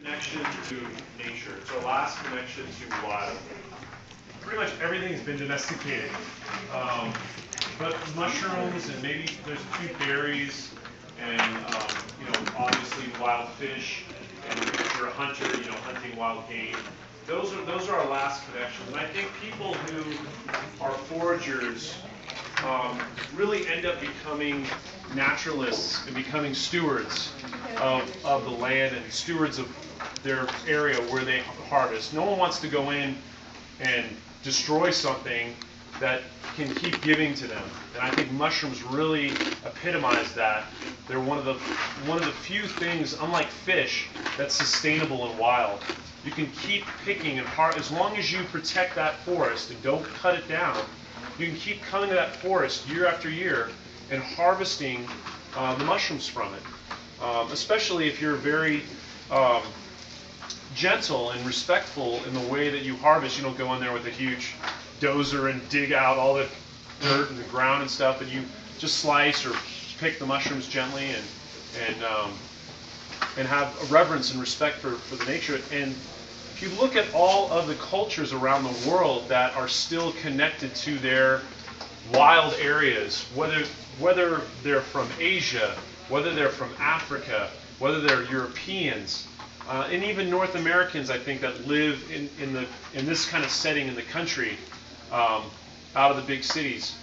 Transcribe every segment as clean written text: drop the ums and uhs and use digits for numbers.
Connection to nature. It's our last connection to wild. Pretty much everything's been domesticated. But mushrooms and maybe there's a few berries and obviously wild fish. And if you're a hunter, hunting wild game. Those are our last connections. And I think people who are foragers really end up becoming naturalists and becoming stewards of the land and stewards of their area where they harvest. No one wants to go in and destroy something that can keep giving to them. And I think mushrooms really epitomize that. They're one of the few things, unlike fish, that's sustainable and wild. You can keep picking and as long as you protect that forest and don't cut it down, you can keep coming to that forest year after year and harvesting the mushrooms from it. Especially if you're very gentle and respectful in the way that you harvest. You don't go in there with a huge dozer and dig out all the dirt and the ground and stuff, and you just slice or pick the mushrooms gently and have a reverence and respect for the nature. And if you look at all of the cultures around the world that are still connected to their wild areas, whether they're from Asia, whether they're from Africa, whether they're Europeans, and even North Americans, I think, that live in this kind of setting in the country, out of the big cities,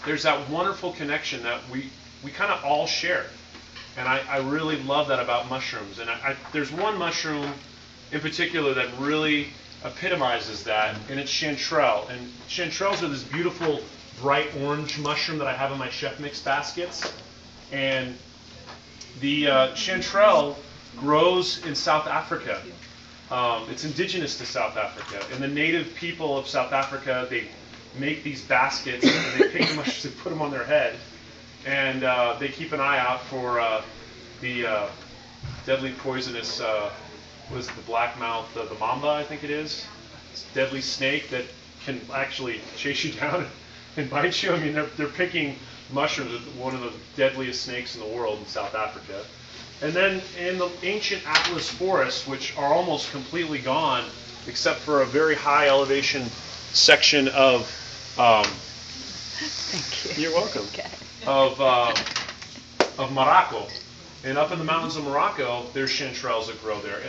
there's that wonderful connection that we kind of all share. And I really love that about mushrooms. And there's one mushroom in particular that really epitomizes that, and it's chanterelle. And chanterelles are this beautiful bright orange mushroom that I have in my chef mix baskets. And the chanterelle grows in South Africa. It's indigenous to South Africa. And the native people of South Africa, they make these baskets and they pick the mushrooms and put them on their head. And they keep an eye out for the deadly poisonous, what is it, the black mouth, the mamba, I think it is. It's a deadly snake that can actually chase you down and bite you. I mean, they're picking mushrooms with one of the deadliest snakes in the world in South Africa. And then in the ancient Atlas forests, which are almost completely gone, except for a very high elevation section of, Thank you. You're welcome. Okay. Of Morocco. And up in the mountains of Morocco, there's chanterelles that grow there,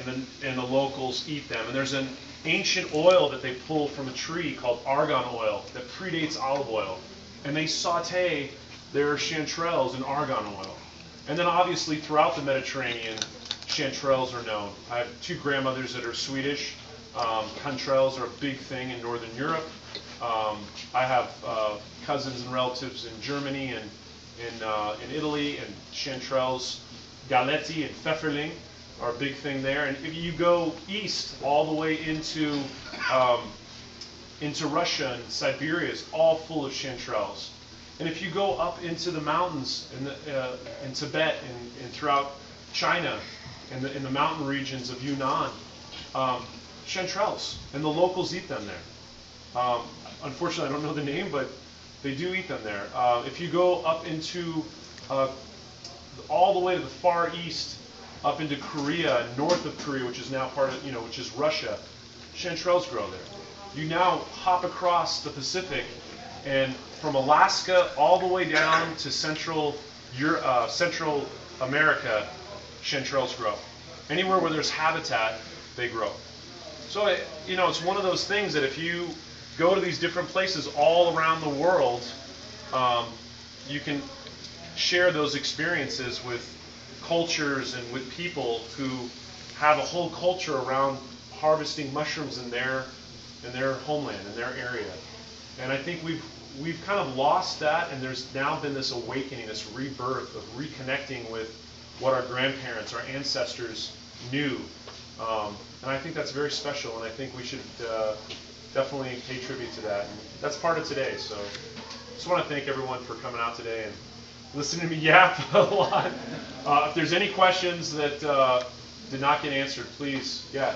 and the locals eat them. And there's an ancient oil that they pull from a tree called argan oil that predates olive oil. And they saute their chanterelles in argan oil. And then obviously throughout the Mediterranean, chanterelles are known. I have two grandmothers that are Swedish. Chanterelles are a big thing in Northern Europe. I have cousins and relatives in Germany and in Italy, and chanterelles, galetti and pfefferling are a big thing there. And if you go east all the way into Russia and Siberia, it's all full of chanterelles. And if you go up into the mountains in Tibet and throughout China, in the mountain regions of Yunnan, chanterelles, and the locals eat them there. Unfortunately, I don't know the name, but they do eat them there. If you go up into all the way to the far east, up into Korea, north of Korea, which is now part of, which is Russia, chanterelles grow there. You now hop across the Pacific, and from Alaska all the way down to Central America, chanterelles grow. Anywhere where there's habitat, they grow. So it's one of those things that if you go to these different places all around the world, you can share those experiences with cultures and with people who have a whole culture around harvesting mushrooms in their homeland, in their area. And I think we've kind of lost that, and there's now been this awakening, this rebirth of reconnecting with what our grandparents, our ancestors knew. And I think that's very special, and I think we should definitely pay tribute to that. And that's part of today. So I just want to thank everyone for coming out today and listening to me yap a lot. If there's any questions that did not get answered, please, yeah.